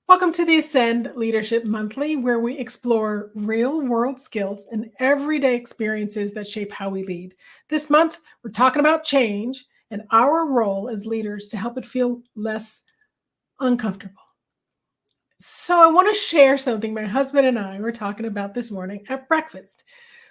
Welcome to the Ascend Leadership Monthly, where we explore real world skills and everyday experiences that shape how we lead. This month, we're talking about change and our role as leaders to help it feel less uncomfortable. So, I want to share something my husband and I were talking about this morning at breakfast.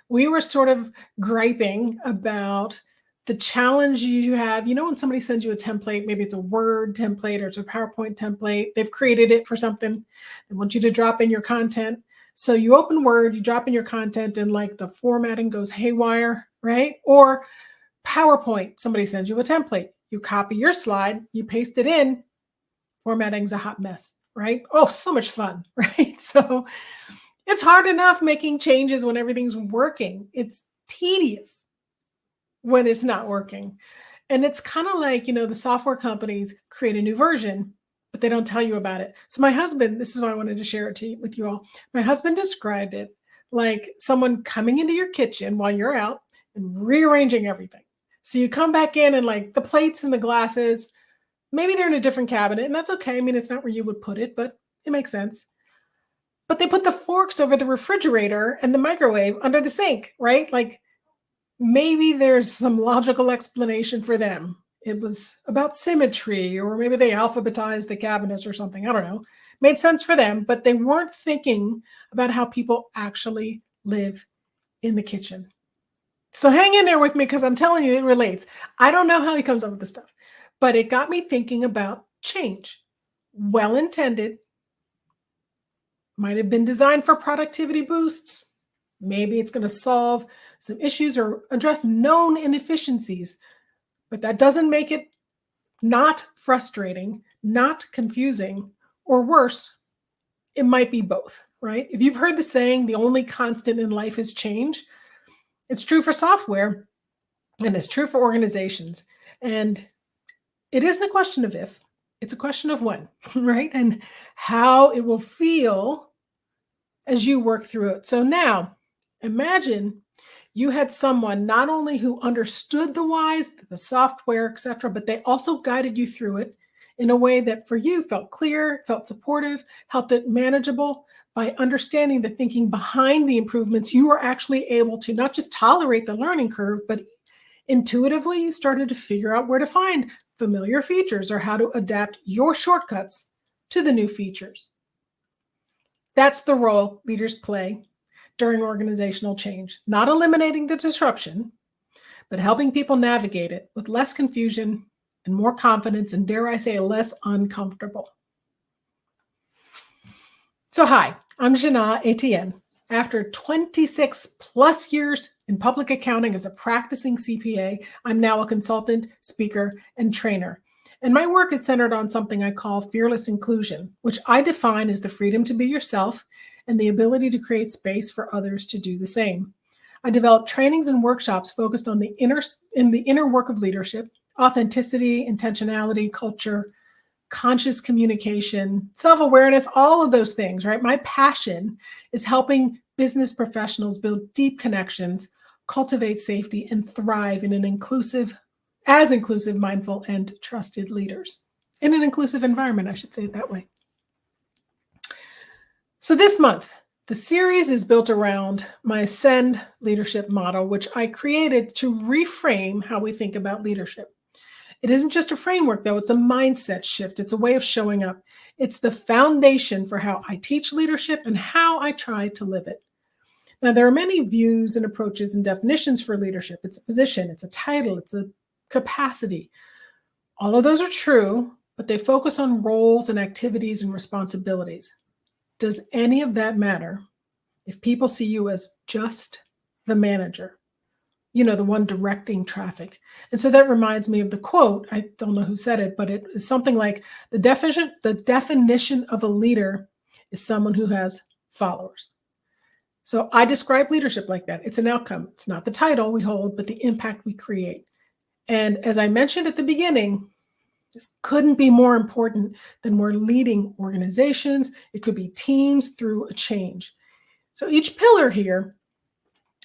We were sort of griping about the challenge you have. You know, when somebody sends you a template, maybe it's a Word template or it's a PowerPoint template, they've created it for something. They want you to drop in your content. So you open Word, you drop in your content, and like the formatting goes haywire, right? Or PowerPoint, somebody sends you a template. You copy your slide, you paste it in, formatting's a hot mess, right? Oh, so much fun, right? So it's hard enough making changes when everything's working. It's tedious when it's not working. And it's kind of like, the software companies create a new version, but they don't tell you about it. So my husband, this is why I wanted to share it with you all. My husband described it like someone coming into your kitchen while you're out and rearranging everything. So you come back in and like the plates and the glasses, maybe they're in a different cabinet, and that's okay. I mean, it's not where you would put it, but it makes sense. But they put the forks over the refrigerator and the microwave under the sink, right? Like maybe there's some logical explanation for them. It was about symmetry, or maybe they alphabetized the cabinets or something. I don't know. Made sense for them, but they weren't thinking about how people actually live in the kitchen. So hang in there with me because I'm telling you, it relates. I don't know how he comes up with this stuff, but it got me thinking about change. Well intended, might have been designed for productivity boosts. Maybe it's going to solve some issues or address known inefficiencies, but that doesn't make it not frustrating, not confusing, or worse, it might be both, right? If you've heard the saying, the only constant in life is change, it's true for software and it's true for organizations. And it isn't a question of if, it's a question of when, right? And how it will feel as you work through it. So now, imagine you had someone not only who understood the whys, the software, etc., but they also guided you through it in a way that for you felt clear, felt supportive, helped it manageable. By understanding the thinking behind the improvements, you were actually able to not just tolerate the learning curve, but intuitively you started to figure out where to find familiar features or how to adapt your shortcuts to the new features. That's the role leaders play during organizational change, not eliminating the disruption, but helping people navigate it with less confusion and more confidence, and dare I say, less uncomfortable. So hi, I'm Jana Etienne. After 26 plus years in public accounting as a practicing CPA, I'm now a consultant, speaker, and trainer. And my work is centered on something I call fearless inclusion, which I define as the freedom to be yourself and the ability to create space for others to do the same. I develop trainings and workshops focused on the inner work of leadership, authenticity, intentionality, culture, conscious communication, self-awareness, all of those things, right? My passion is helping business professionals build deep connections, cultivate safety, and thrive in an inclusive, mindful, and trusted leaders. In an inclusive environment, I should say it that way. So this month, the series is built around my Ascend leadership model, which I created to reframe how we think about leadership. It isn't just a framework, though. It's a mindset shift. It's a way of showing up. It's the foundation for how I teach leadership and how I try to live it. Now, there are many views and approaches and definitions for leadership. It's a position, it's a title, it's a capacity. All of those are true, but they focus on roles and activities and responsibilities. Does any of that matter if people see you as just the manager? The one directing traffic. And so that reminds me of the quote. I don't know who said it, but it is something like the definition of a leader is someone who has followers. So I describe leadership like that. It's an outcome. It's not the title we hold, but the impact we create. And as I mentioned at the beginning, this couldn't be more important than we're leading organizations. It could be teams through a change. So each pillar here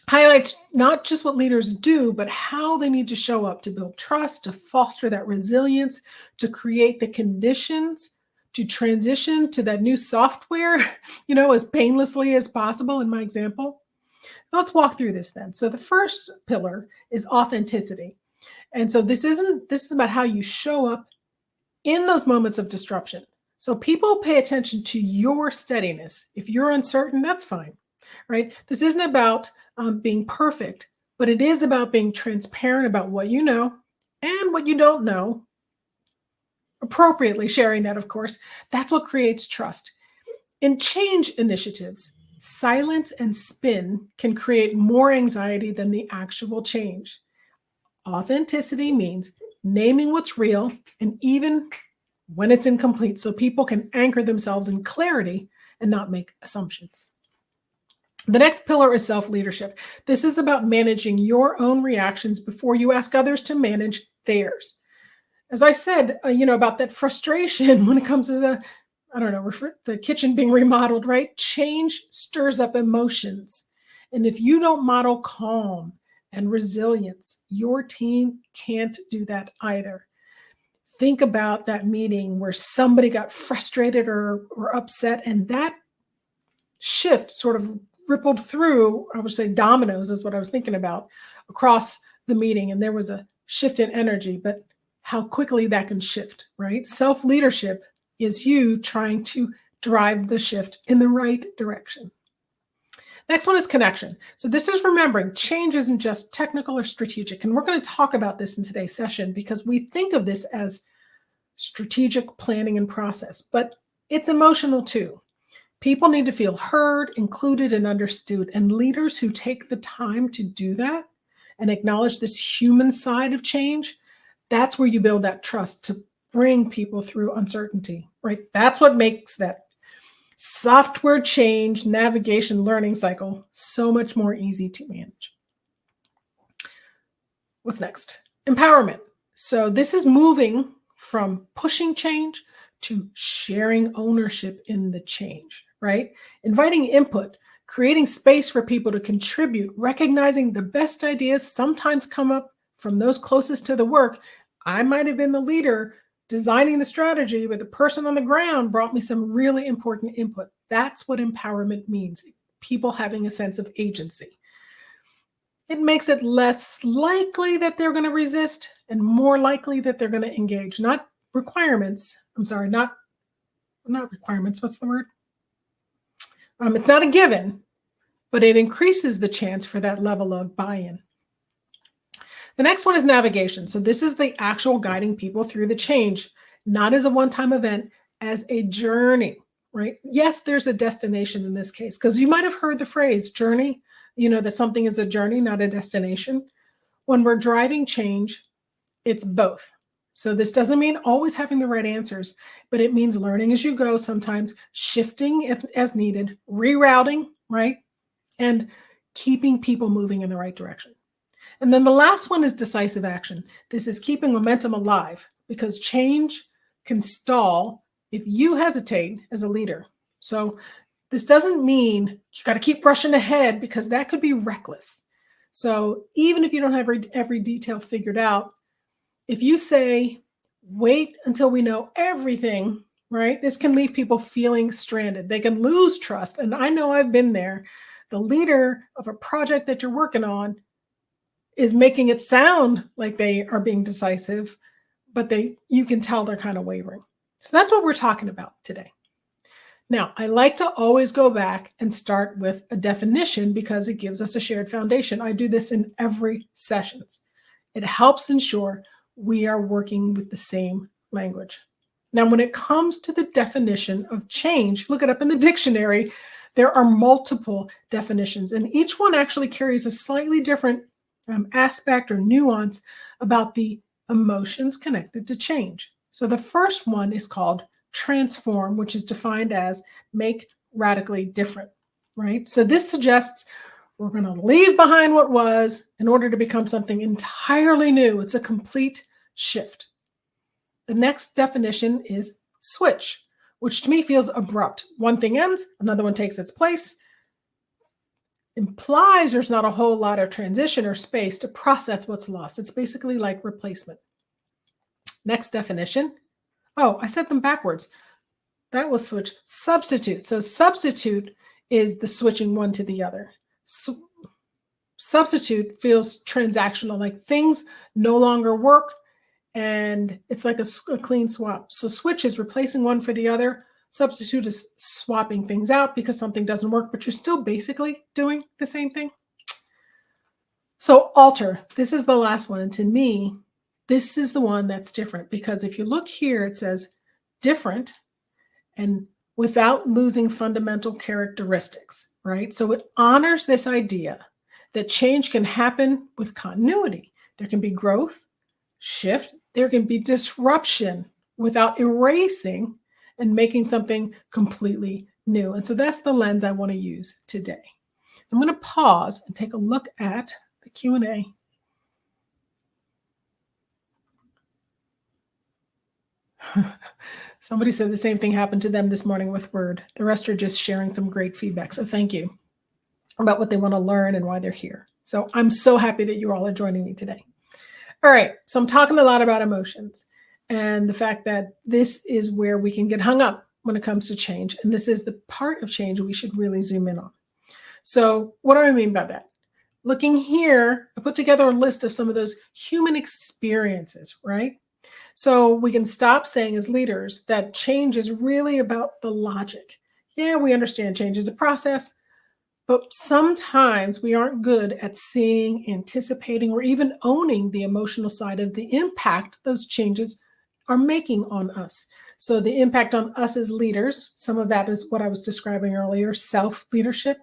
highlights not just what leaders do, but how they need to show up to build trust, to foster that resilience, to create the conditions to transition to that new software, as painlessly as possible in my example? Let's walk through this then. So the first pillar is authenticity. And so this is about how you show up in those moments of disruption. So people pay attention to your steadiness. If you're uncertain, that's fine, right? This isn't about being perfect, but it is about being transparent about what you know and what you don't know, appropriately sharing that, of course. That's what creates trust. In change initiatives, silence and spin can create more anxiety than the actual change. Authenticity means naming what's real and even when it's incomplete, so people can anchor themselves in clarity and not make assumptions. The next pillar is self-leadership. This is about managing your own reactions before you ask others to manage theirs. As I said, about that frustration when it comes to the kitchen being remodeled, right? Change stirs up emotions. And if you don't model calm and resilience, your team can't do that either. Think about that meeting where somebody got frustrated or upset, and that shift sort of rippled through, I would say dominoes is what I was thinking about, across the meeting. And there was a shift in energy, but how quickly that can shift, right? Self-leadership is you trying to drive the shift in the right direction. Next one is connection. So this is remembering change isn't just technical or strategic. And we're going to talk about this in today's session because we think of this as strategic planning and process, but it's emotional too. People need to feel heard, included, and understood. And leaders who take the time to do that and acknowledge this human side of change, that's where you build that trust to bring people through uncertainty, right? That's what makes that software change, navigation, learning cycle so much more easy to manage. What's next? Empowerment. So this is moving from pushing change to sharing ownership in the change, right? Inviting input, creating space for people to contribute, recognizing the best ideas sometimes come up from those closest to the work. I might have been the leader designing the strategy, but the person on the ground brought me some really important input. That's what empowerment means. People having a sense of agency. It makes it less likely that they're going to resist and more likely that they're going to engage. Not requirements. I'm sorry, not requirements. What's the word? It's not a given, but it increases the chance for that level of buy-in. The next one is navigation. So this is the actual guiding people through the change, not as a one-time event, as a journey, right? Yes, there's a destination in this case, because you might have heard the phrase journey, that something is a journey, not a destination. When we're driving change, it's both. So this doesn't mean always having the right answers, but it means learning as you go, sometimes shifting if as needed, rerouting, right? And keeping people moving in the right direction. And then the last one is decisive action. This is keeping momentum alive because change can stall if you hesitate as a leader. So this doesn't mean you got to keep rushing ahead because that could be reckless. So even if you don't have every detail figured out, if you say, wait until we know everything, right? This can leave people feeling stranded. They can lose trust. And I know I've been there. The leader of a project that you're working on is making it sound like they are being decisive, but you can tell they're kind of wavering. So that's what we're talking about today. Now, I like to always go back and start with a definition because it gives us a shared foundation. I do this in every sessions. It helps ensure we are working with the same language. Now, when it comes to the definition of change, look it up in the dictionary, there are multiple definitions, and each one actually carries a slightly different aspect or nuance about the emotions connected to change. So the first one is called transform, which is defined as make radically different, right? So this suggests we're going to leave behind what was in order to become something entirely new. It's a complete shift. The next definition is switch, which to me feels abrupt. One thing ends, another one takes its place. Implies there's not a whole lot of transition or space to process what's lost. It's basically like replacement. Next definition. Oh, I said them backwards. That was switch. Substitute. So substitute is the switching one to the other. Substitute feels transactional, like things no longer work and it's like a clean swap. So switch is replacing one for the other. Substitute is swapping things out because something doesn't work, but you're still basically doing the same thing. So alter, this is the last one. And to me, this is the one that's different because if you look here, it says different and without losing fundamental characteristics, right? So it honors this idea that change can happen with continuity. There can be growth, shift, there can be disruption without erasing and making something completely new. And so that's the lens I want to use today. I'm going to pause and take a look at the Q&A. Somebody said the same thing happened to them this morning with Word. The rest are just sharing some great feedback. So thank you about what they want to learn and why they're here. So I'm so happy that you all are joining me today. All right. So I'm talking a lot about emotions and the fact that this is where we can get hung up when it comes to change. And this is the part of change we should really zoom in on. So what do I mean by that? Looking here, I put together a list of some of those human experiences, right? So we can stop saying as leaders that change is really about the logic. Yeah, we understand change is a process, but sometimes we aren't good at seeing, anticipating, or even owning the emotional side of the impact those changes are making on us. So the impact on us as leaders, some of that is what I was describing earlier, self-leadership,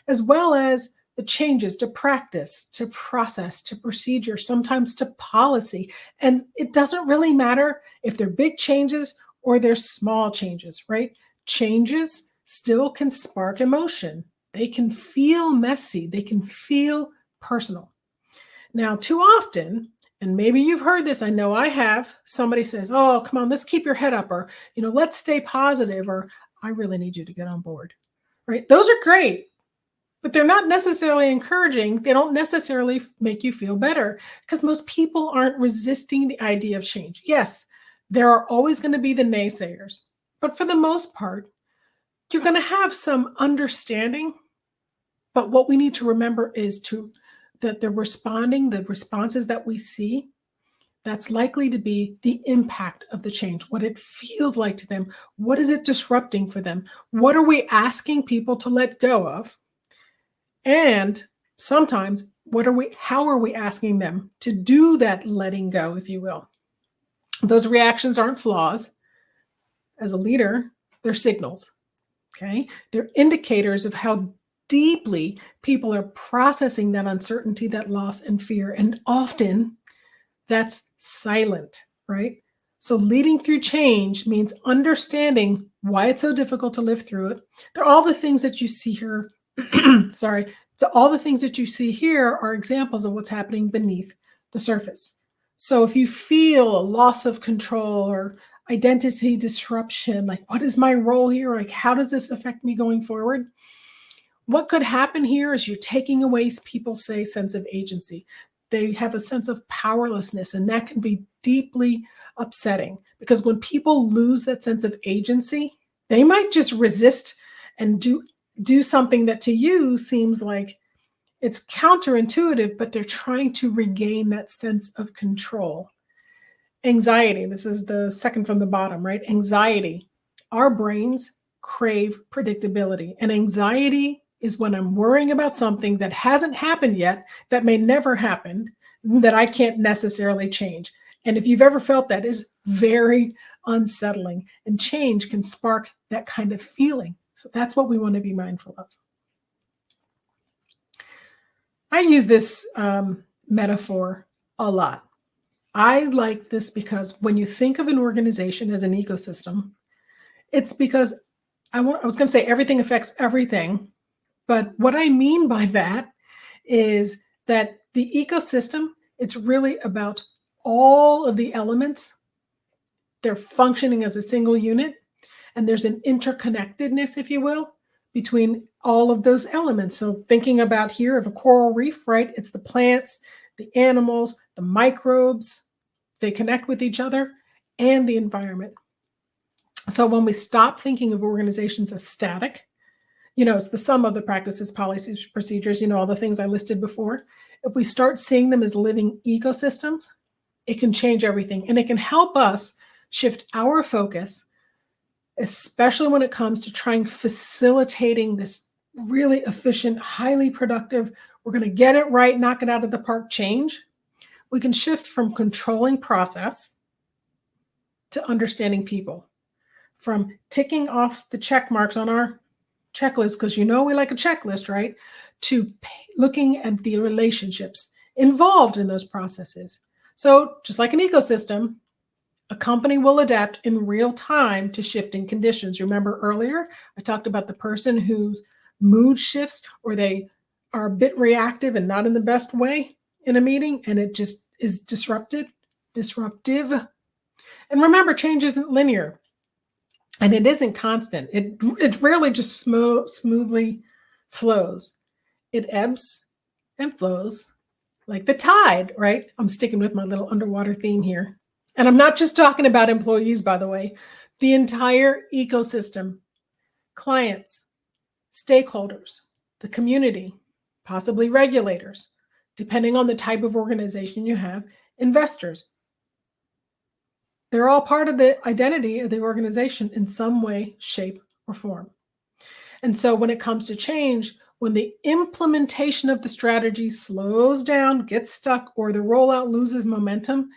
as well as the changes to practice, to process, to procedure, sometimes to policy. And it doesn't really matter if they're big changes or they're small changes, right? Changes still can spark emotion. They can feel messy. They can feel personal. Now, too often, and maybe you've heard this, I know I have, somebody says, oh, come on, let's keep your head up, or, let's stay positive, or I really need you to get on board, right? Those are great, but they're not necessarily encouraging. They don't necessarily make you feel better because most people aren't resisting the idea of change. Yes, there are always going to be the naysayers, but for the most part, you're going to have some understanding. But what we need to remember is that the responses that we see, that's likely to be the impact of the change, what it feels like to them. What is it disrupting for them? What are we asking people to let go of? And sometimes, how are we asking them to do that letting go, if you will? Those reactions aren't flaws. As a leader, they're signals, okay? They're indicators of how deeply people are processing that uncertainty, that loss and fear. And often that's silent, right? So leading through change means understanding why it's so difficult to live through it. They're all the things that you see here. Sorry. All the things that you see here are examples of what's happening beneath the surface. So if you feel a loss of control or identity disruption, like what is my role here? Like how does this affect me going forward? What could happen here is you're taking away people's sense of agency. They have a sense of powerlessness, and that can be deeply upsetting because when people lose that sense of agency, they might just resist and do something that to you seems like it's counterintuitive, but they're trying to regain that sense of control. Anxiety, this is the second from the bottom, right? Anxiety. Our brains crave predictability, and anxiety is when I'm worrying about something that hasn't happened yet, that may never happen, that I can't necessarily change. And if you've ever felt that, is very unsettling, and change can spark that kind of feeling. So that's what we want to be mindful of. I use this metaphor a lot. I like this because when you think of an organization as an ecosystem, it's because I was going to say everything affects everything. But what I mean by that is that the ecosystem, it's really about all of the elements. They're functioning as a single unit, and there's an interconnectedness, if you will, between all of those elements. So thinking about here of a coral reef, right? It's the plants, the animals, the microbes, they connect with each other, and the environment. So when we stop thinking of organizations as static, it's the sum of the practices, policies, procedures, all the things I listed before. If we start seeing them as living ecosystems, it can change everything, and it can help us shift our focus, especially when it comes to trying facilitating this really efficient, highly productive, we're going to get it right, knock it out of the park change. We can shift from controlling process to understanding people, from ticking off the check marks on our checklist, because we like a checklist, right? To looking at the relationships involved in those processes. So just like an ecosystem, a company will adapt in real time to shifting conditions. Remember earlier, I talked about the person whose mood shifts or they are a bit reactive and not in the best way in a meeting, and it just is disruptive. And remember, change isn't linear and it isn't constant. It rarely just smoothly flows. It ebbs and flows like the tide, right? I'm sticking with my little underwater theme here. And I'm not just talking about employees, by the way, the entire ecosystem, clients, stakeholders, the community, possibly regulators, depending on the type of organization you have, investors. They're all part of the identity of the organization in some way, shape, or form. And so when it comes to change, when the implementation of the strategy slows down, gets stuck, or the rollout loses momentum,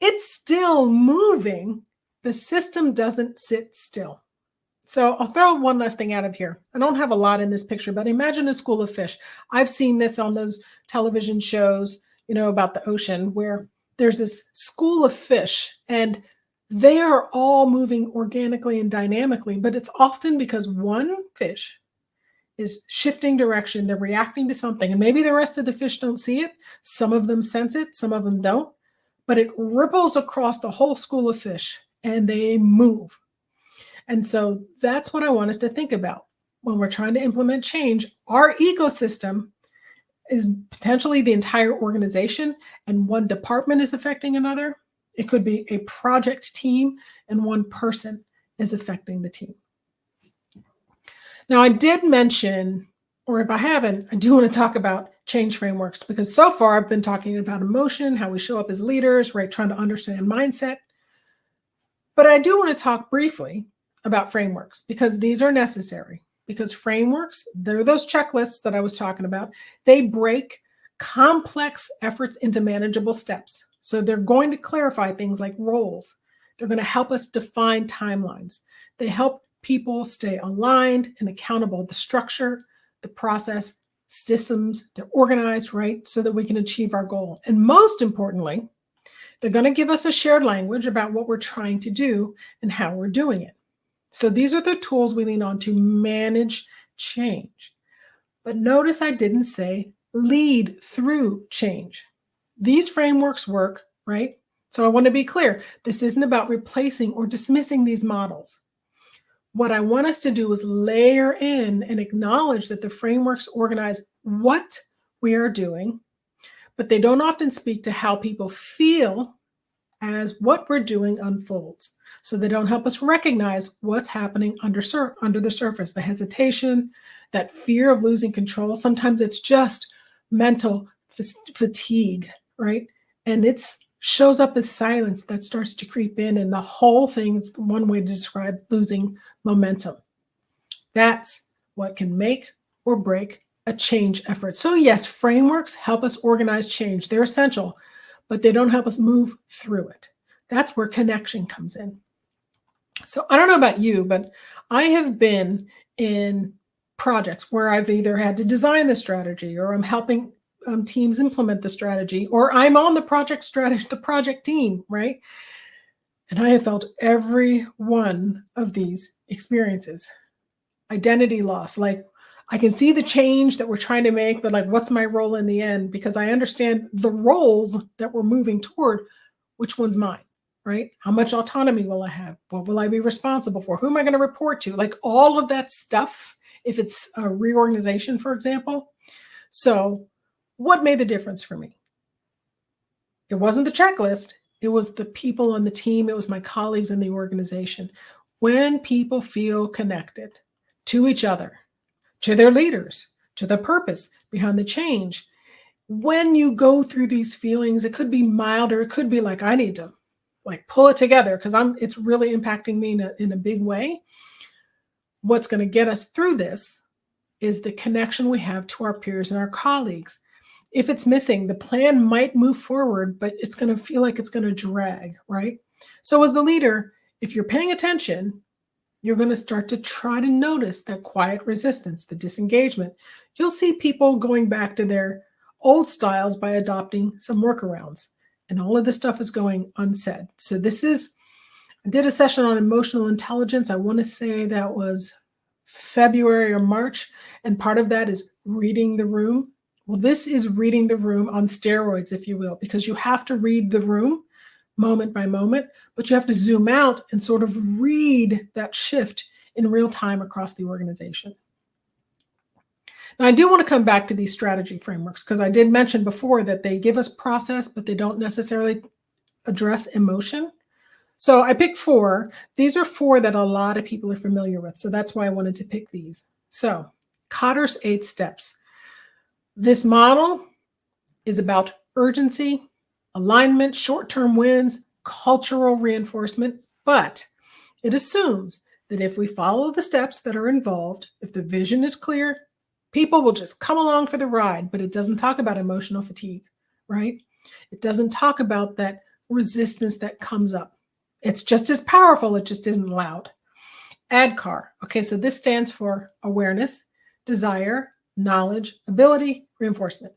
it's still moving. The system doesn't sit still. So I'll throw one last thing out of here. I don't have a lot in this picture, but imagine a school of fish. I've seen this on those television shows, about the ocean, where there's this school of fish and they are all moving organically and dynamically, but it's often because one fish is shifting direction. They're reacting to something, and maybe the rest of the fish don't see it. Some of them sense it, some of them don't, but it ripples across the whole school of fish and they move. And so that's what I want us to think about when we're trying to implement change. Our ecosystem is potentially the entire organization, and one department is affecting another. It could be a project team, and one person is affecting the team. Now, I did mention, or if I haven't, I do want to talk about change frameworks, because so far I've been talking about emotion, how we show up as leaders, right? Trying to understand mindset. But I do want to talk briefly about frameworks, because these are necessary. Because frameworks, they're those checklists that I was talking about. They break complex efforts into manageable steps. So they're going to clarify things like roles. They're going to help us define timelines. They help people stay aligned and accountable. The structure, the process, systems, they're organized, right? So that we can achieve our goal. And most importantly, they're going to give us a shared language about what we're trying to do and how we're doing it. So these are the tools we lean on to manage change. But notice I didn't say lead through change. These frameworks work, right? So I want to be clear. This isn't about replacing or dismissing these models. What I want us to do is layer in and acknowledge that the frameworks organize what we are doing, but they don't often speak to how people feel as what we're doing unfolds. So they don't help us recognize what's happening under the surface, the hesitation, that fear of losing control. Sometimes it's just mental fatigue, right? And it shows up as silence that starts to creep in, and the whole thing is one way to describe losing momentum. That's what can make or break a change effort. So yes, frameworks help us organize change. They're essential, but they don't help us move through it. That's where connection comes in. So I don't know about you, but I have been in projects where I've either had to design the strategy, or I'm helping teams implement the strategy, or I'm on the project strategy, the project team, right? And I have felt every one of these experiences. Identity loss, like I can see the change that we're trying to make, but like, what's my role in the end? Because I understand the roles that we're moving toward, which one's mine, right? How much autonomy will I have? What will I be responsible for? Who am I going to report to? Like all of that stuff, if it's a reorganization, for example. So what made the difference for me? It wasn't the checklist. It was the people on the team. It was my colleagues in the organization. When people feel connected to each other, to their leaders, to the purpose behind the change, when you go through these feelings, it could be mild or it could be like, I need to like pull it together because it's really impacting me in a big way. What's going to get us through this is the connection we have to our peers and our colleagues. If it's missing, the plan might move forward, but it's going to feel like it's going to drag, right? So as the leader, if you're paying attention, you're going to start to try to notice that quiet resistance, the disengagement. You'll see people going back to their old styles by adopting some workarounds. And all of this stuff is going unsaid. So I did a session on emotional intelligence. I want to say that was February or March. And part of that is reading the room. Well, this is reading the room on steroids, if you will, because you have to read the room moment by moment, but you have to zoom out and sort of read that shift in real time across the organization. Now, I do want to come back to these strategy frameworks because I did mention before that they give us process, but they don't necessarily address emotion. So I picked 4. These are 4 that a lot of people are familiar with. So that's why I wanted to pick these. So Kotter's 8 steps. This model is about urgency, alignment, short-term wins, cultural reinforcement, but it assumes that if we follow the steps that are involved, if the vision is clear, people will just come along for the ride, but it doesn't talk about emotional fatigue, right? It doesn't talk about that resistance that comes up. It's just as powerful, it just isn't loud. ADKAR. Okay, so this stands for awareness, desire, knowledge, ability, reinforcement.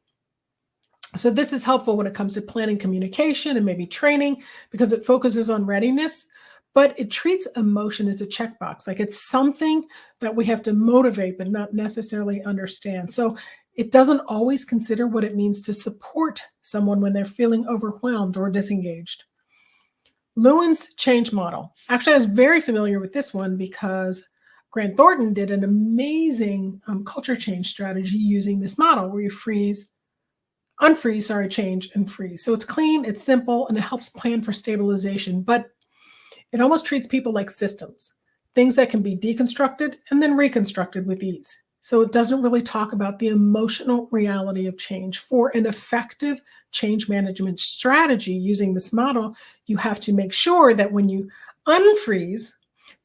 So this is helpful when it comes to planning communication and maybe training because it focuses on readiness, but it treats emotion as a checkbox. Like it's something that we have to motivate, but not necessarily understand. So it doesn't always consider what it means to support someone when they're feeling overwhelmed or disengaged. Lewin's change model. Actually, I was very familiar with this one because Grant Thornton did an amazing culture change strategy using this model where you change and freeze. So it's clean, it's simple, and it helps plan for stabilization, but it almost treats people like systems, things that can be deconstructed and then reconstructed with ease. So it doesn't really talk about the emotional reality of change. For an effective change management strategy using this model, you have to make sure that when you unfreeze,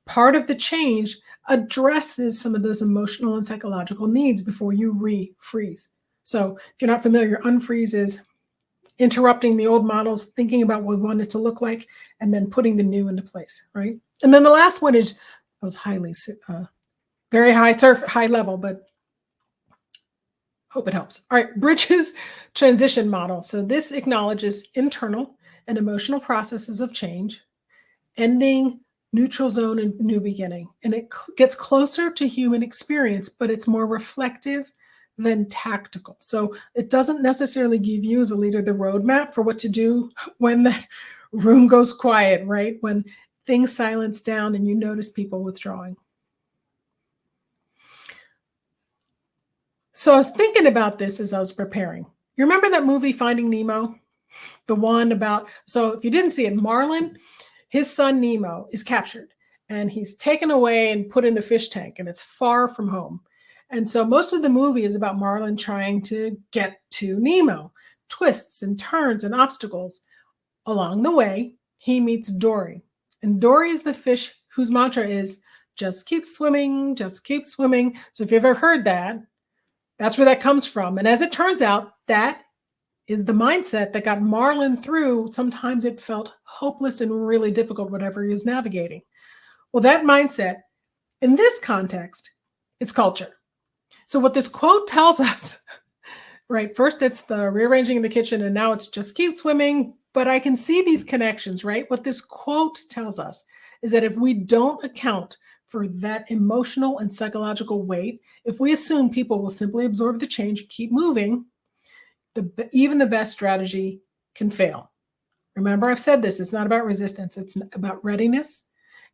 part of the change addresses some of those emotional and psychological needs before you refreeze. So if you're not familiar, unfreeze is interrupting the old models, thinking about what we want it to look like, and then putting the new into place, right? And then the last one is, I was very high level, but hope it helps. All right, Bridges transition model. So this acknowledges internal and emotional processes of change, ending, neutral zone, and new beginning. And it gets closer to human experience, but it's more reflective than tactical. So it doesn't necessarily give you as a leader the roadmap for what to do when the room goes quiet, right? When things silence down and you notice people withdrawing. So I was thinking about this as I was preparing. You remember that movie Finding Nemo? The one about, so if you didn't see it, Marlin, his son Nemo is captured and he's taken away and put in a fish tank and it's far from home. And so most of the movie is about Marlin trying to get to Nemo, twists and turns and obstacles. Along the way, he meets Dory. And Dory is the fish whose mantra is, just keep swimming, just keep swimming. So if you've ever heard that, that's where that comes from. And as it turns out, that is the mindset that got Marlin through. Sometimes it felt hopeless and really difficult, whatever he was navigating. Well, that mindset, in this context, it's culture. So what this quote tells us, right? First, it's the rearranging in the kitchen, and now it's just keep swimming. But I can see these connections, right? What this quote tells us is that if we don't account for that emotional and psychological weight, if we assume people will simply absorb the change and keep moving, even the best strategy can fail. Remember, I've said this, it's not about resistance, it's about readiness.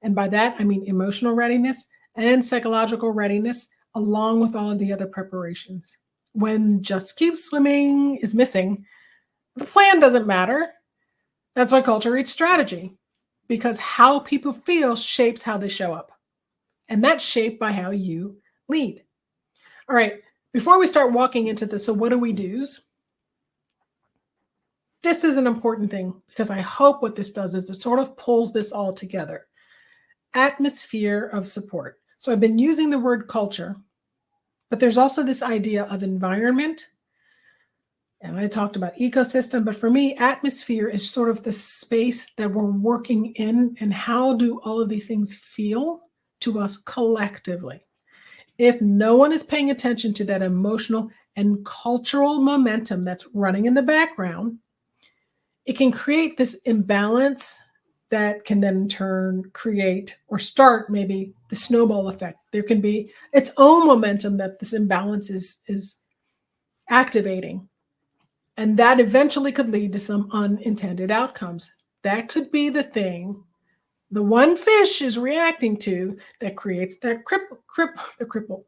And by that, I mean emotional readiness and psychological readiness, along with all of the other preparations. When just keep swimming is missing, the plan doesn't matter. That's why culture eats strategy, because how people feel shapes how they show up. And that's shaped by how you lead. All right, before we start walking into this, so what do we do? This is an important thing because I hope what this does is it sort of pulls this all together. Atmosphere of support. So I've been using the word culture, but there's also this idea of environment. And I talked about ecosystem, but for me, atmosphere is sort of the space that we're working in, and how do all of these things feel to us collectively? If no one is paying attention to that emotional and cultural momentum that's running in the background, it can create this imbalance that can then in turn create or start maybe the snowball effect. There can be its own momentum that this imbalance is activating. And that eventually could lead to some unintended outcomes. That could be the thing the one fish is reacting to that creates that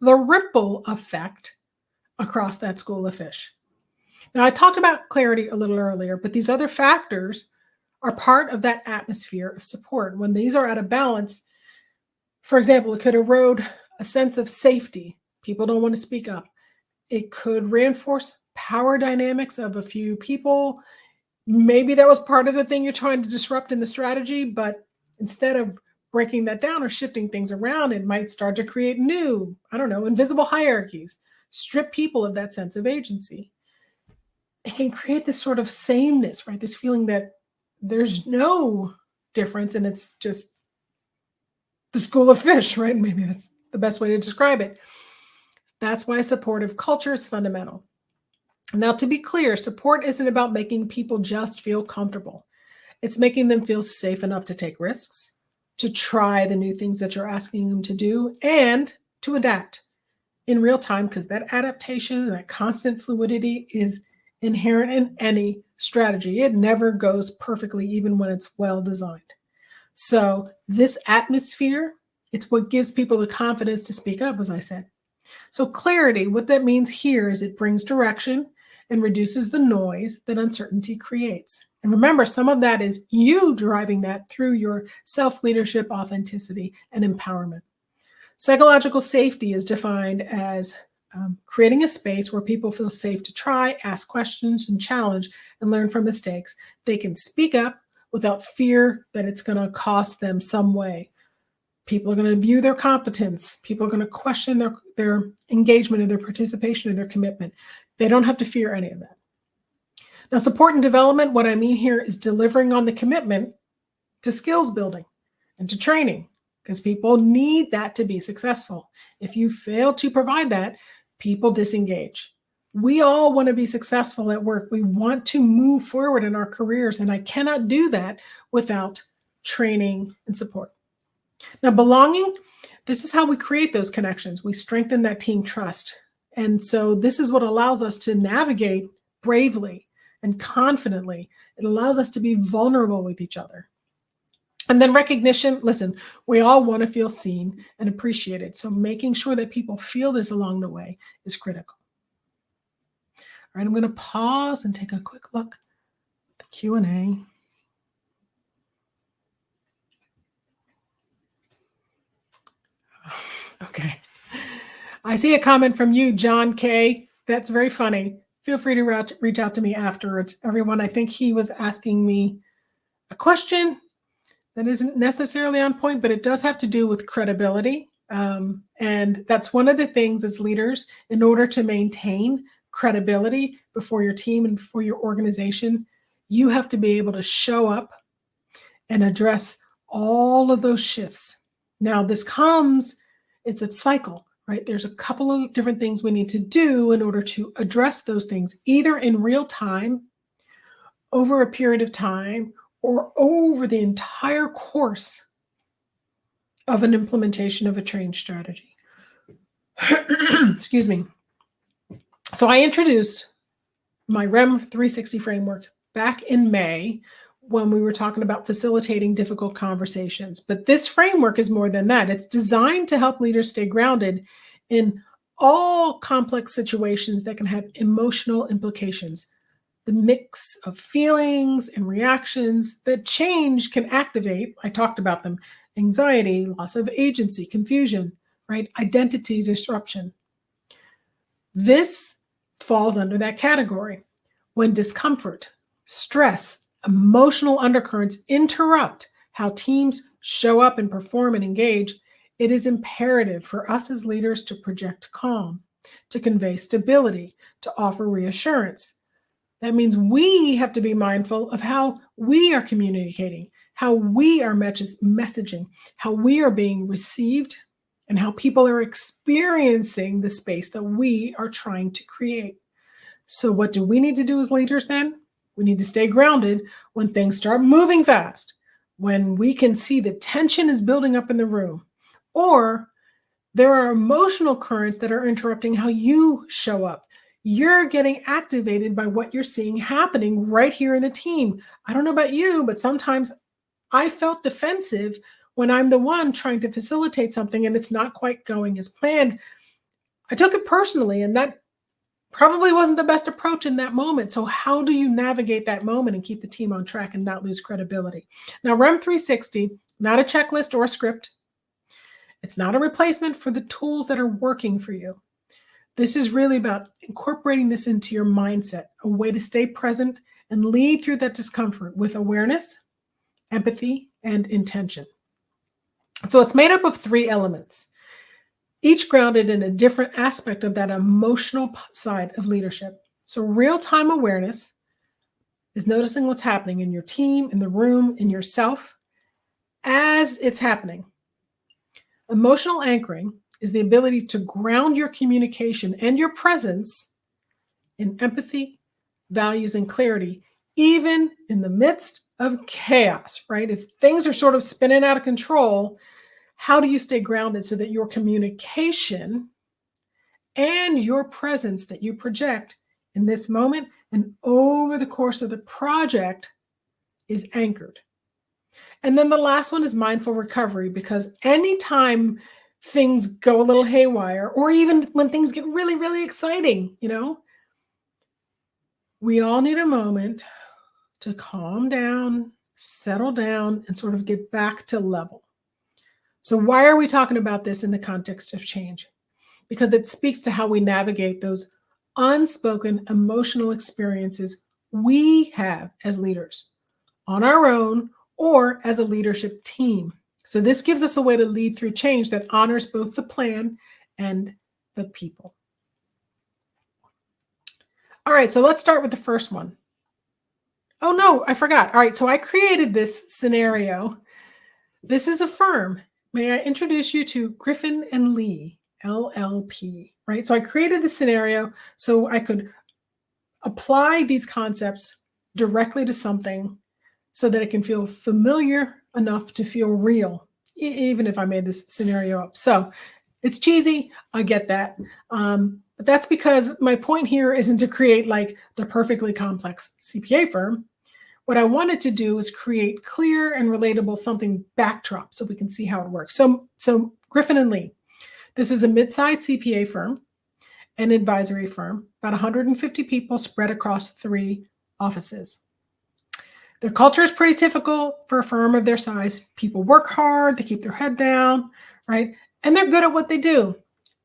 the ripple effect across that school of fish. Now, I talked about clarity a little earlier, but these other factors are part of that atmosphere of support. When these are out of balance, for example, it could erode a sense of safety. People don't want to speak up. It could reinforce power dynamics of a few people. Maybe that was part of the thing you're trying to disrupt in the strategy, but instead of breaking that down or shifting things around, it might start to create new, invisible hierarchies, strip people of that sense of agency. It can create this sort of sameness, right? This feeling that there's no difference and it's just the school of fish, right? Maybe that's the best way to describe it. That's why supportive culture is fundamental. Now, to be clear, support isn't about making people just feel comfortable. It's making them feel safe enough to take risks, to try the new things that you're asking them to do, and to adapt in real time, because that adaptation, that constant fluidity is inherent in any strategy. It never goes perfectly, even when it's well designed. So this atmosphere, it's what gives people the confidence to speak up, as I said. So clarity, what that means here is it brings direction and reduces the noise that uncertainty creates. And remember, some of that is you driving that through your self-leadership, authenticity, and empowerment. Psychological safety is defined as creating a space where people feel safe to try, ask questions, and challenge, and learn from mistakes. They can speak up without fear that it's going to cost them some way. People are going to view their competence. People are going to question their engagement and their participation and their commitment. They don't have to fear any of that. Now, support and development, what I mean here is delivering on the commitment to skills building and to training, because people need that to be successful. If you fail to provide that, people disengage. We all want to be successful at work. We want to move forward in our careers, and I cannot do that without training and support. Now, belonging, this is how we create those connections. We strengthen that team trust. And so this is what allows us to navigate bravely and confidently. It allows us to be vulnerable with each other. And then recognition, listen, we all want to feel seen and appreciated. So making sure that people feel this along the way is critical. All right, I'm going to pause and take a quick look at the Q&A. Okay. I see a comment from you, John K. That's very funny. Feel free to reach out to me afterwards. Everyone, I think he was asking me a question that isn't necessarily on point, but it does have to do with credibility. And that's one of the things as leaders, in order to maintain credibility before your team and before your organization, you have to be able to show up and address all of those shifts. Now, it's a cycle, right? There's a couple of different things we need to do in order to address those things, either in real time, over a period of time, or over the entire course of an implementation of a change strategy. Excuse me. So I introduced my REM 360 framework back in May when we were talking about facilitating difficult conversations. But this framework is more than that. It's designed to help leaders stay grounded in all complex situations that can have emotional implications. the mix of feelings and reactions that change can activate. I talked about them: anxiety, loss of agency, confusion, right? Identity disruption. This falls under that category. When discomfort, stress, emotional undercurrents interrupt how teams show up and perform and engage, it is imperative for us as leaders to project calm, to convey stability, to offer reassurance. That means we have to be mindful of how we are communicating, how we are messaging, how we are being received, and how people are experiencing the space that we are trying to create. So, what do we need to do as leaders then? We need to stay grounded when things start moving fast, when we can see the tension is building up in the room, or there are emotional currents that are interrupting how you show up. You're getting activated by what you're seeing happening right here in the team. I don't know about you, but sometimes I felt defensive when I'm the one trying to facilitate something and it's not quite going as planned. I took it personally, and that probably wasn't the best approach in that moment. So, how do you navigate that moment and keep the team on track and not lose credibility? Now, REM 360, not a checklist or a script. It's not a replacement for the tools that are working for you. This is really about incorporating this into your mindset, a way to stay present and lead through that discomfort with awareness, empathy, and intention. So it's made up of 3 elements, each grounded in a different aspect of that emotional side of leadership. So real-time awareness is noticing what's happening in your team, in the room, in yourself as it's happening. Emotional anchoring is the ability to ground your communication and your presence in empathy, values, and clarity, even in the midst of chaos, right? If things are sort of spinning out of control, how do you stay grounded so that your communication and your presence that you project in this moment and over the course of the project is anchored? And then the last one is mindful recovery, because anytime things go a little haywire, or even when things get really, really exciting, we all need a moment to calm down, settle down, and sort of get back to level. So why are we talking about this in the context of change? Because it speaks to how we navigate those unspoken emotional experiences we have as leaders on our own or as a leadership team. So this gives us a way to lead through change that honors both the plan and the people. All right, so let's start with the first one. Oh no, I forgot. All right, so I created this scenario. This is a firm. May I introduce you to Griffin and Lee, LLP, right? So I created the scenario so I could apply these concepts directly to something so that it can feel familiar enough to feel real, even if I made this scenario up. So it's cheesy. I get that. But that's because my point here isn't to create like the perfectly complex CPA firm. What I wanted to do is create clear and relatable something backdrop so we can see how it works. So Griffin and Lee, this is a mid-sized CPA firm, an advisory firm, about 150 people spread across 3 offices. Their culture is pretty typical for a firm of their size. People work hard, they keep their head down, right? And they're good at what they do.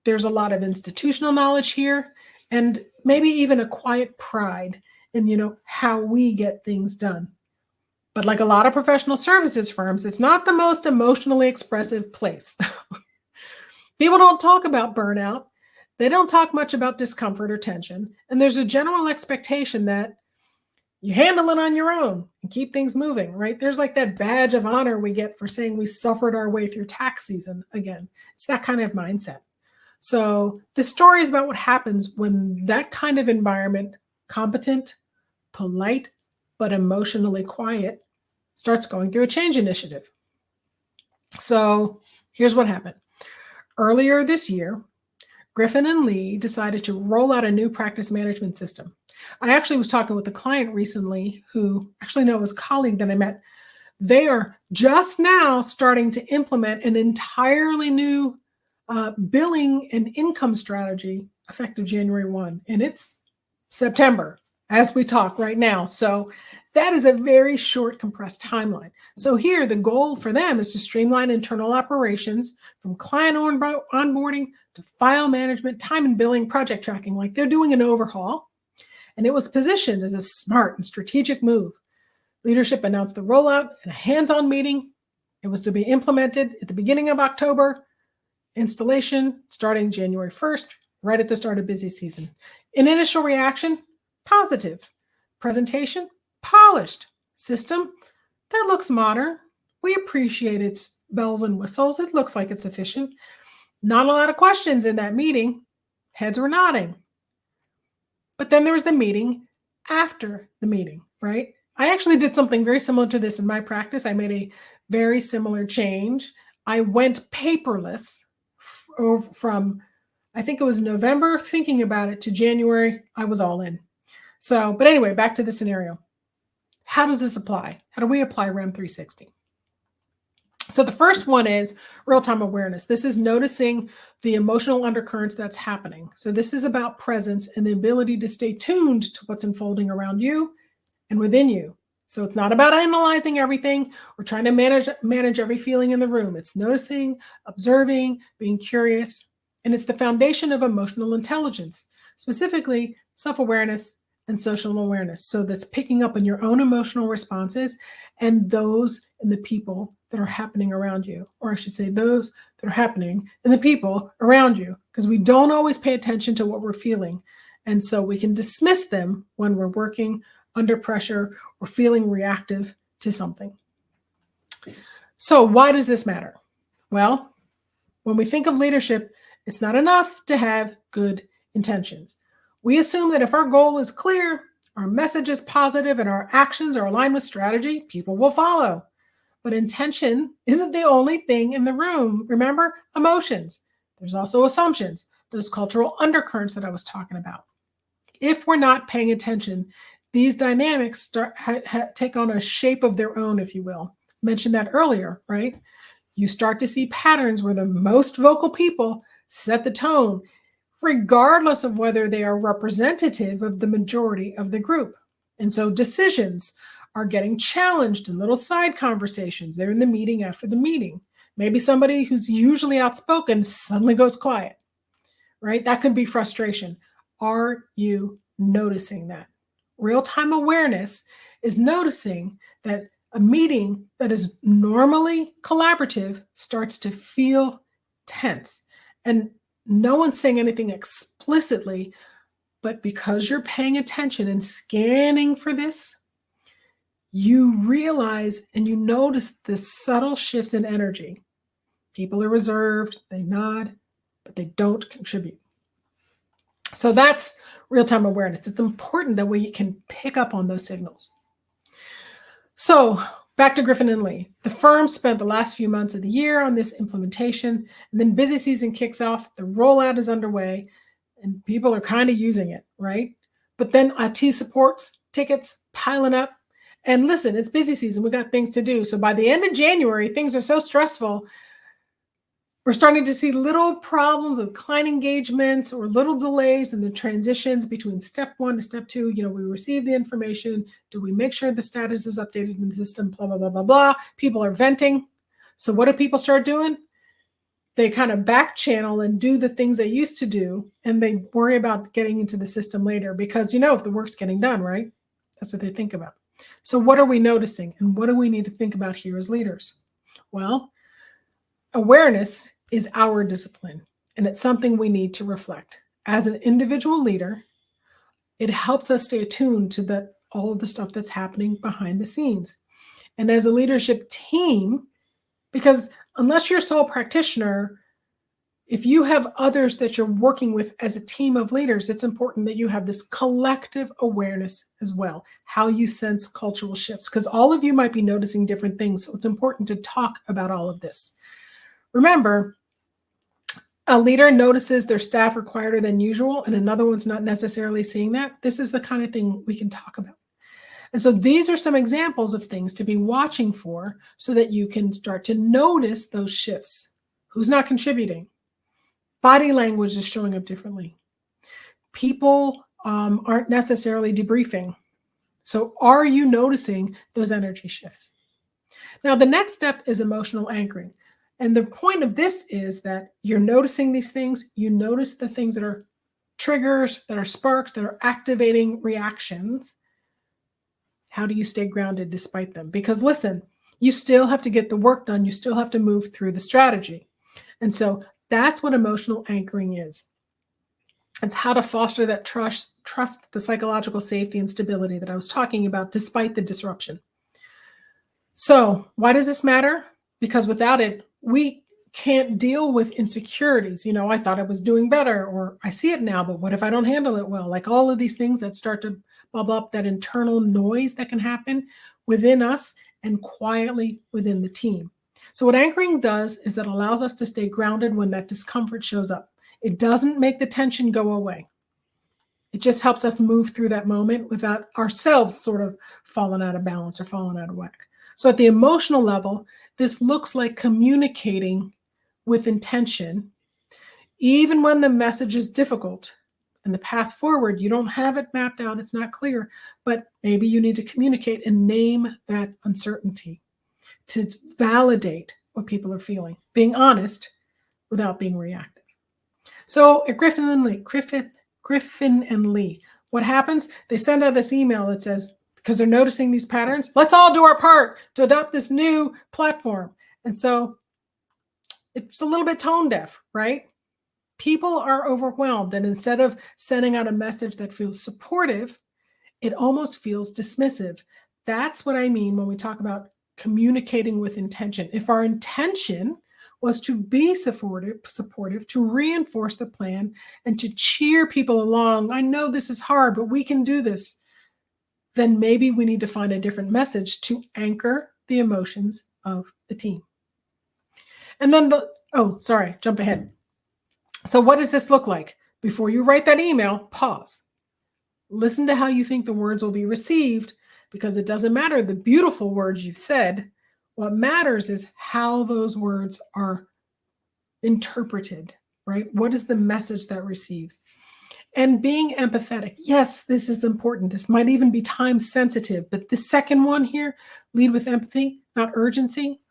There's a lot of institutional knowledge here, and maybe even a quiet pride in, how we get things done. But like a lot of professional services firms, it's not the most emotionally expressive place. People don't talk about burnout. They don't talk much about discomfort or tension. And there's a general expectation that you handle it on your own and keep things moving, right? There's like that badge of honor we get for saying we suffered our way through tax season again. It's that kind of mindset. So the story is about what happens when that kind of environment, competent, polite, but emotionally quiet, starts going through a change initiative. So here's what happened. Earlier this year, Griffin and Lee decided to roll out a new practice management system. I actually was talking with a client recently who actually was a colleague that I met. They are just now starting to implement an entirely new billing and income strategy effective January 1, and it's September. as we talk right now. So that is a very short, compressed timeline. So here, the goal for them is to streamline internal operations from client onboarding to file management, time and billing, project tracking, like they're doing an overhaul. And it was positioned as a smart and strategic move. Leadership announced the rollout in a hands-on meeting. It was to be implemented at the beginning of October, installation starting January 1st, right at the start of busy season. In initial reaction, positive. Presentation, polished. System, that looks modern. We appreciate its bells and whistles. It looks like it's efficient. Not a lot of questions in that meeting. Heads were nodding. But then there was the meeting after the meeting, right? I actually did something very similar to this in my practice. I made a very similar change. I went paperless from, I think it was November, thinking about it, to January. I was all in. So, but anyway, back to the scenario. How does this apply? How do we apply RAM 360? So the first one is real-time awareness. This is noticing the emotional undercurrents that's happening. So this is about presence and the ability to stay tuned to what's unfolding around you and within you. So it's not about analyzing everything or trying to manage every feeling in the room. It's noticing, observing, being curious, and it's the foundation of emotional intelligence, specifically self-awareness and social awareness. So that's picking up on your own emotional responses and those in the people that are happening around you, or I should say those that are happening in the people around you, because we don't always pay attention to what we're feeling. And so we can dismiss them when we're working under pressure or feeling reactive to something. So why does this matter? Well, when we think of leadership, it's not enough to have good intentions. We assume that if our goal is clear, our message is positive, and our actions are aligned with strategy, people will follow. But intention isn't the only thing in the room. Remember, emotions. There's also assumptions, those cultural undercurrents that I was talking about. If we're not paying attention, these dynamics take on a shape of their own, if you will. I mentioned that earlier, right? You start to see patterns where the most vocal people set the tone, regardless of whether they are representative of the majority of the group. And so decisions are getting challenged in little side conversations. They're in the meeting after the meeting. Maybe somebody who's usually outspoken suddenly goes quiet, right? That could be frustration. Are you noticing that? Real-time awareness is noticing that a meeting that is normally collaborative starts to feel tense. And no one's saying anything explicitly, but because you're paying attention and scanning for this, you realize and you notice the subtle shifts in energy. People are reserved, they nod, but they don't contribute. So that's real-time awareness. It's important that we can pick up on those signals. So back to Griffin and Lee. The firm spent the last few months of the year on this implementation, and then busy season kicks off, the rollout is underway, and people are kind of using it, right? But then IT supports, tickets piling up. And listen, it's busy season. We got things to do. So by the end of January, things are so stressful. We're starting to see little problems with client engagements or little delays in the transitions between step one to step two. We receive the information. Do we make sure the status is updated in the system? Blah, blah, blah, blah, blah. People are venting. So what do people start doing? They kind of back channel and do the things they used to do, and they worry about getting into the system later because, if the work's getting done, right? That's what they think about. So what are we noticing? And what do we need to think about here as leaders? Well, awareness is our discipline, and it's something we need to reflect. As an individual leader, it helps us stay attuned to all of the stuff that's happening behind the scenes. And as a leadership team, because unless you're a sole practitioner, if you have others that you're working with as a team of leaders, it's important that you have this collective awareness as well, how you sense cultural shifts, because all of you might be noticing different things. So it's important to talk about all of this. Remember, a leader notices their staff are quieter than usual, and another one's not necessarily seeing that. This is the kind of thing we can talk about. And so these are some examples of things to be watching for so that you can start to notice those shifts. Who's not contributing? Body language is showing up differently. People aren't necessarily debriefing. So are you noticing those energy shifts? Now, the next step is emotional anchoring. And the point of this is that you're noticing these things. You notice the things that are triggers, that are sparks, that are activating reactions. How do you stay grounded despite them? Because listen, you still have to get the work done. You still have to move through the strategy. And so that's what emotional anchoring is. It's how to foster that trust, the psychological safety and stability that I was talking about, despite the disruption. So why does this matter? Because without it, we can't deal with insecurities. I thought I was doing better, or I see it now, but what if I don't handle it well? Like all of these things that start to bubble up, that internal noise that can happen within us and quietly within the team. So what anchoring does is it allows us to stay grounded when that discomfort shows up. It doesn't make the tension go away. It just helps us move through that moment without ourselves sort of falling out of balance or falling out of whack. So at the emotional level, this looks like communicating with intention, even when the message is difficult and the path forward, you don't have it mapped out, it's not clear, but maybe you need to communicate and name that uncertainty to validate what people are feeling, being honest without being reactive. So at Griffin and Lee, what happens? They send out this email that says, because they're noticing these patterns, let's all do our part to adopt this new platform. And so it's a little bit tone deaf, right? People are overwhelmed. And instead of sending out a message that feels supportive, it almost feels dismissive. That's what I mean when we talk about communicating with intention. If our intention was to be supportive, to reinforce the plan and to cheer people along, I know this is hard, but we can do this, then maybe we need to find a different message to anchor the emotions of the team. And then jump ahead. So what does this look like? Before you write that email, pause. Listen to how you think the words will be received, because it doesn't matter the beautiful words you've said. What matters is how those words are interpreted, right? What is the message that receives? And being empathetic. Yes, this is important. This might even be time sensitive, but the second one here, lead with empathy, not urgency.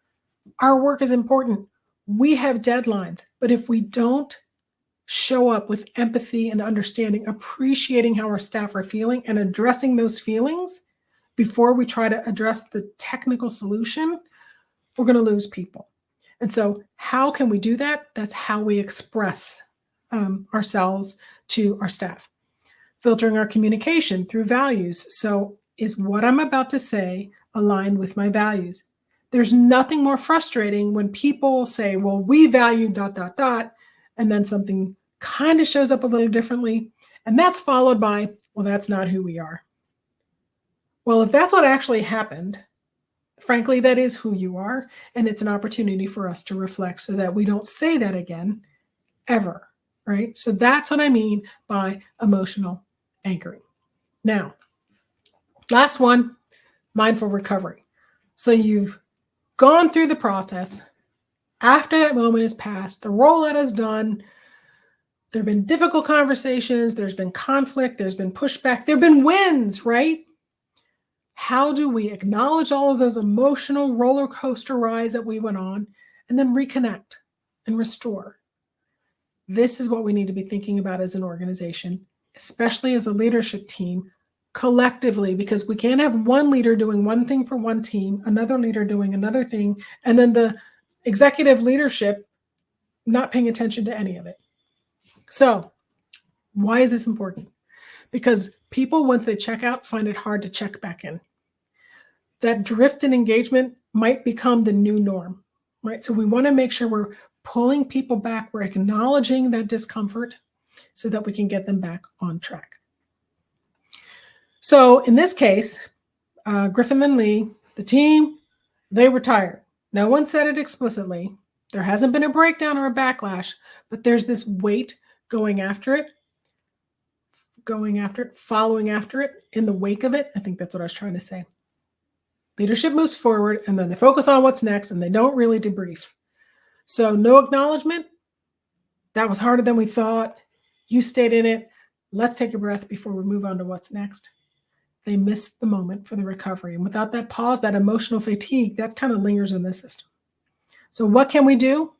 Our work is important. We have deadlines, but if we don't show up with empathy and understanding, appreciating how our staff are feeling and addressing those feelings before we try to address the technical solution, we're going to lose people. And so how can we do that? That's how we express ourselves to our staff. Filtering our communication through values. So is what I'm about to say aligned with my values? There's nothing more frustrating when people say, well, we value ... and then something kind of shows up a little differently. And that's followed by, well, that's not who we are. Well, if that's what actually happened, frankly, that is who you are. And it's an opportunity for us to reflect so that we don't say that again, ever, right? So that's what I mean by emotional anchoring. Now, last one, mindful recovery. So you've gone through the process. After that moment is passed, the rollout is done. There have been difficult conversations. There's been conflict. There's been pushback. There have been wins, right? How do we acknowledge all of those emotional roller coaster rides that we went on and then reconnect and restore? This is what we need to be thinking about as an organization, especially as a leadership team, collectively, because we can't have one leader doing one thing for one team, another leader doing another thing, and then the executive leadership not paying attention to any of it. So why is this important? Because people, once they check out, find it hard to check back in. That drift in engagement might become the new norm, right? So we want to make sure we're pulling people back. We're acknowledging that discomfort so that we can get them back on track. So in this case, Griffin and Lee, the team, they were tired. No one said it explicitly. There hasn't been a breakdown or a backlash, but there's this weight going after it, following after it, in the wake of it. I think that's what I was trying to say. Leadership moves forward, and then they focus on what's next, and they don't really debrief. So no acknowledgement. That was harder than we thought. You stayed in it. let's take a breath before we move on to what's next. They miss the moment for the recovery. And without that pause, that emotional fatigue, that kind of lingers in the system. So what can we do?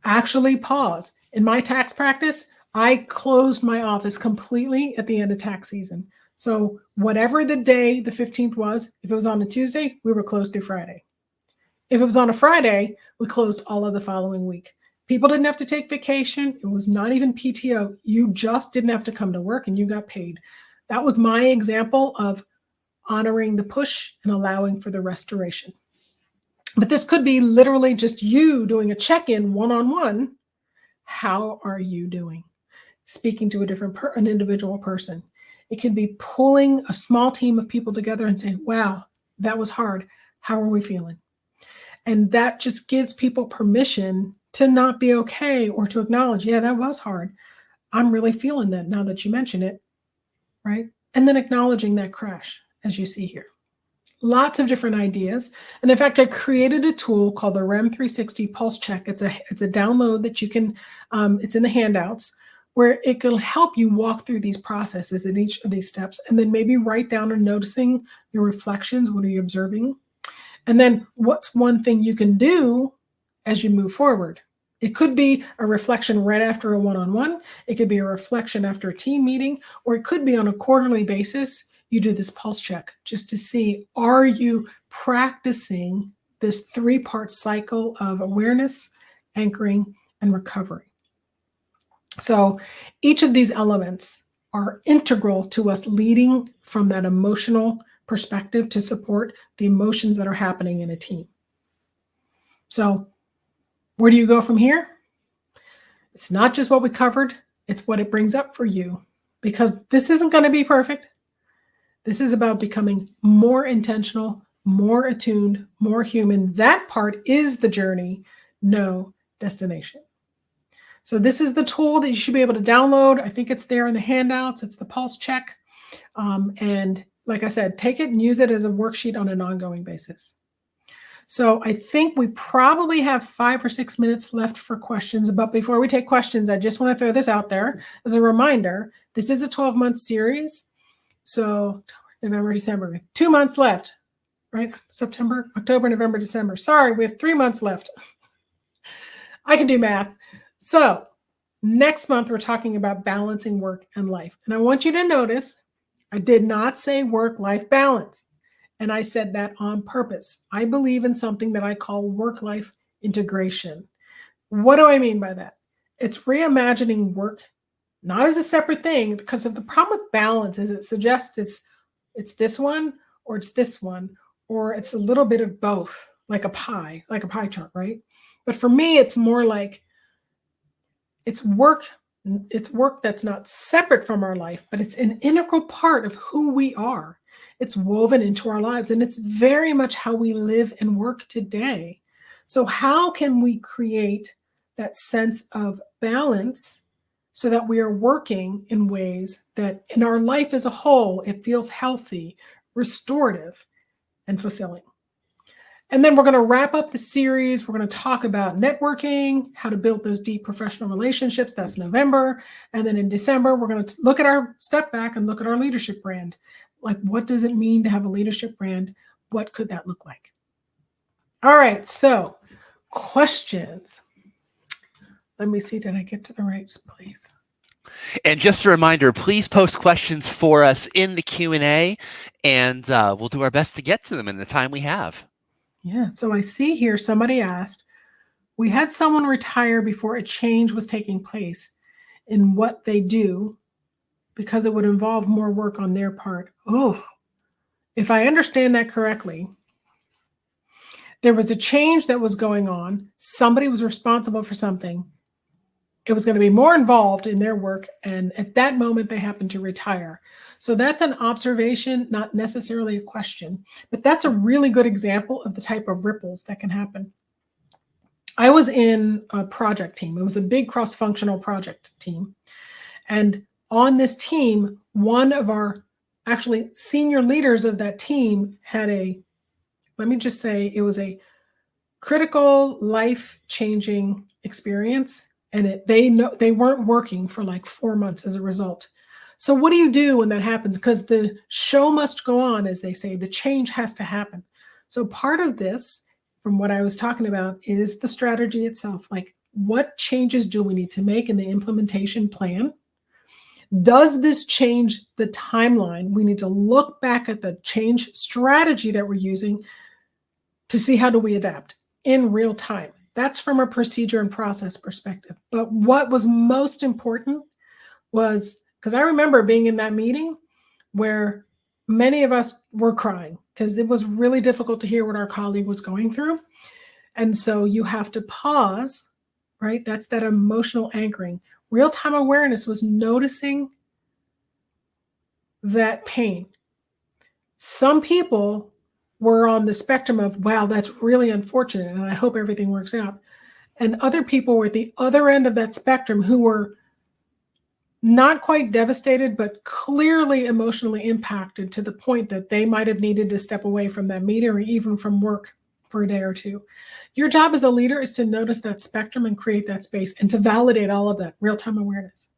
Actually pause. In my tax practice, I closed my office completely at the end of tax season. So whatever the day, the 15th was, if it was on a Tuesday, we were closed through Friday. If it was on a Friday, we closed all of the following week. People didn't have to take vacation. It was not even PTO. You just didn't have to come to work and you got paid. That was my example of honoring the push and allowing for the restoration. But this could be literally just you doing a check-in one-on-one. How are you doing? Speaking to an individual person. It can be pulling a small team of people together and saying, wow, that was hard. How are we feeling? And that just gives people permission to not be okay or to acknowledge, yeah, that was hard. I'm really feeling that now that you mention it, right? And then acknowledging that crash, as you see here. Lots of different ideas. And in fact, I created a tool called the REM 360 Pulse Check. It's a download that you can, it's in the handouts, where it can help you walk through these processes in each of these steps, and then maybe write down and noticing your reflections. What are you observing? And then what's one thing you can do as you move forward? It could be a reflection right after a one-on-one. It could be a reflection after a team meeting, or it could be on a quarterly basis. You do this pulse check just to see, are you practicing this 3-part cycle of awareness, anchoring, and recovery? So each of these elements are integral to us leading from that emotional perspective to support the emotions that are happening in a team. So where do you go from here? It's not just what we covered, it's what it brings up for you, because this isn't going to be perfect. This is about becoming more intentional, more attuned, more human. That part is the journey, no destination. So this is the tool that you should be able to download. I think it's there in the handouts. It's the Pulse Check. And like I said, take it and use it as a worksheet on an ongoing basis. So I think we probably have 5 or 6 minutes left for questions. But before we take questions, I just want to throw this out there as a reminder. This is a 12-month series. So November, December, 2 months left, right? September, October, November, December. Sorry, we have 3 months left. I can do math. So next month, we're talking about balancing work and life. And I want you to notice, I did not say work-life balance. And I said that on purpose. I believe in something that I call work-life integration. What do I mean by that? It's reimagining work, not as a separate thing, because of the problem with balance is it suggests it's this one, or it's this one, or it's a little bit of both, like a pie chart, right? But for me, it's more like it's work that's not separate from our life, but it's an integral part of who we are. It's woven into our lives, and it's very much how we live and work today. So how can we create that sense of balance so that we are working in ways that in our life as a whole, it feels healthy, restorative, and fulfilling? And then we're going to wrap up the series. We're going to talk about networking, how to build those deep professional relationships. That's November. And then in December, we're going to look at our step back and look at our leadership brand. Like, what does it mean to have a leadership brand? What could that look like? All right. So questions. Let me see. Did I get to the right place? And just a reminder, please post questions for us in the Q&A, and we'll do our best to get to them in the time we have. Yeah. So I see here somebody asked, we had someone retire before a change was taking place in what they do because it would involve more work on their part. Oh, if I understand that correctly, there was a change that was going on. Somebody was responsible for something. It was going to be more involved in their work. And at that moment, they happened to retire. So that's an observation, not necessarily a question, but that's a really good example of the type of ripples that can happen. I was in a project team. It was a big cross-functional project team. And on this team, one of our actually senior leaders of that team had let me just say, it was a critical, life-changing experience. And they weren't working for like 4 months as a result. So what do you do when that happens? Because the show must go on, as they say, the change has to happen. So part of this, from what I was talking about, is the strategy itself. Like, what changes do we need to make in the implementation plan? Does this change the timeline? We need to look back at the change strategy that we're using to see how do we adapt in real time. That's from a procedure and process perspective. But what was most important was, because I remember being in that meeting where many of us were crying because it was really difficult to hear what our colleague was going through. And so you have to pause, right? That's that emotional anchoring. Real-time awareness was noticing that pain. Some people were on the spectrum of, wow, that's really unfortunate, and I hope everything works out. And other people were at the other end of that spectrum who were not quite devastated, but clearly emotionally impacted to the point that they might have needed to step away from that meeting or even from work for a day or two. Your job as a leader is to notice that spectrum and create that space and to validate all of that real-time awareness.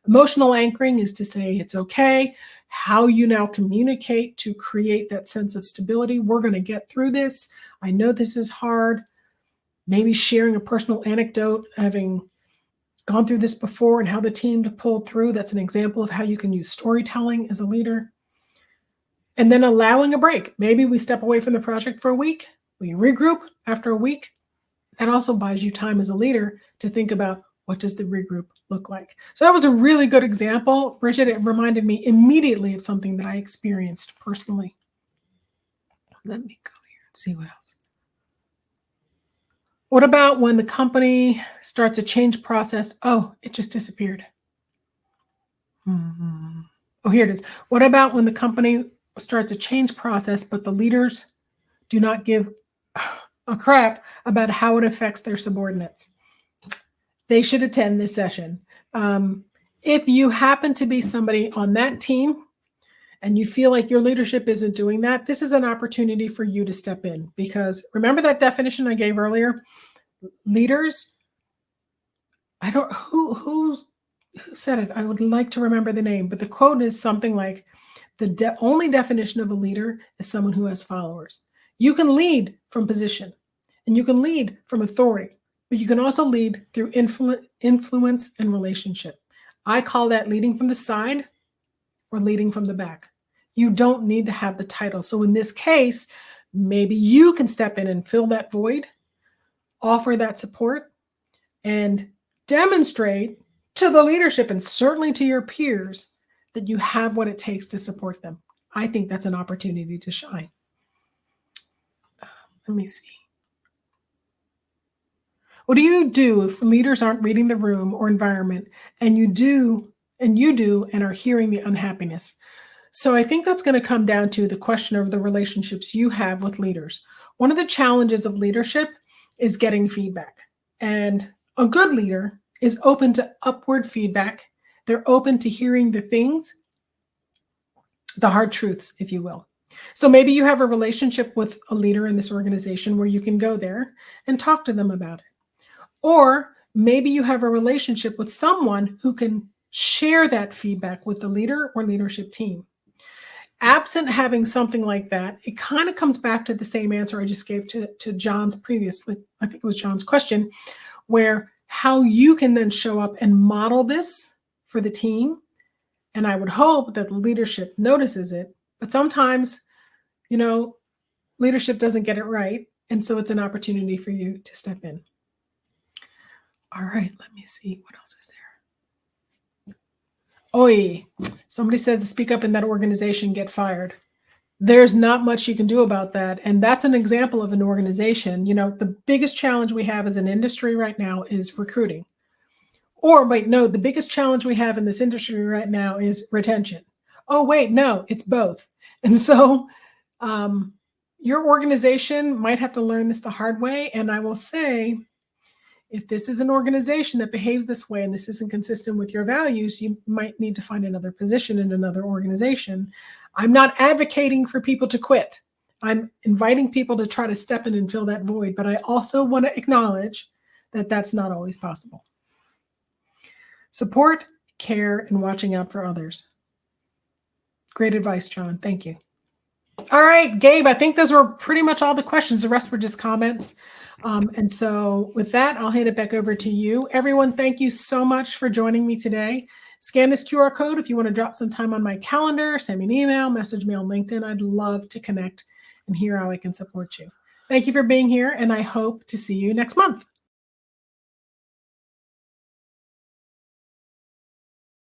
Emotional anchoring is to say it's okay, how you now communicate to create that sense of stability. We're going to get through this. I know this is hard. Maybe sharing a personal anecdote, having gone through this before and how the team pulled through. That's an example of how you can use storytelling as a leader. And then allowing a break. Maybe we step away from the project for a week. We regroup after a week. That also buys you time as a leader to think about, what does the regroup look like? So that was a really good example, Bridget. It reminded me immediately of something that I experienced personally. Let me go here and see what else. What about when the company starts a change process? Oh, it just disappeared. Oh, here it is. What about when the company starts a change process, but the leaders do not give a crap about how it affects their subordinates? They should attend this session. If you happen to be somebody on that team and you feel like your leadership isn't doing that, this is an opportunity for you to step in, because remember that definition I gave earlier? Leaders, I don't, who said it? I would like to remember the name, but the quote is something like, the only definition of a leader is someone who has followers. You can lead from position and you can lead from authority, but you can also lead through influence and relationship. I call that leading from the side or leading from the back. You don't need to have the title. So in this case, maybe you can step in and fill that void, offer that support, and demonstrate to the leadership and certainly to your peers that you have what it takes to support them. I think that's an opportunity to shine. Let me see. What do you do if leaders aren't reading the room or environment and you do and are hearing the unhappiness? So I think that's going to come down to the question of the relationships you have with leaders. One of the challenges of leadership is getting feedback. And a good leader is open to upward feedback. They're open to hearing the things, the hard truths, if you will. So maybe you have a relationship with a leader in this organization where you can go there and talk to them about it. Or maybe you have a relationship with someone who can share that feedback with the leader or leadership team. Absent having something like that, it kind of comes back to the same answer I just gave to John's previously, I think it was John's question, where how you can then show up and model this for the team. And I would hope that the leadership notices it, but sometimes, leadership doesn't get it right. And so it's an opportunity for you to step in. All right, let me see. What else is there? Oi, somebody says to speak up in that organization, get fired. There's not much you can do about that. And that's an example of an organization. The biggest challenge we have as an industry right now is recruiting. Or wait, no, the biggest challenge we have in this industry right now is retention. Oh, wait, no, it's both. And so your organization might have to learn this the hard way. And I will say, if this is an organization that behaves this way and this isn't consistent with your values, you might need to find another position in another organization. I'm not advocating for people to quit. I'm inviting people to try to step in and fill that void, but I also want to acknowledge that that's not always possible. Support care, and watching out for others. Great advice, John. Thank you. All right, Gabe, I think those were pretty much all the questions. The rest were just comments. And so with that, I'll hand it back over to you. Everyone, thank you so much for joining me today. Scan this QR code if you want to drop some time on my calendar, send me an email, message me on LinkedIn. I'd love to connect and hear how I can support you. Thank you for being here, and I hope to see you next month.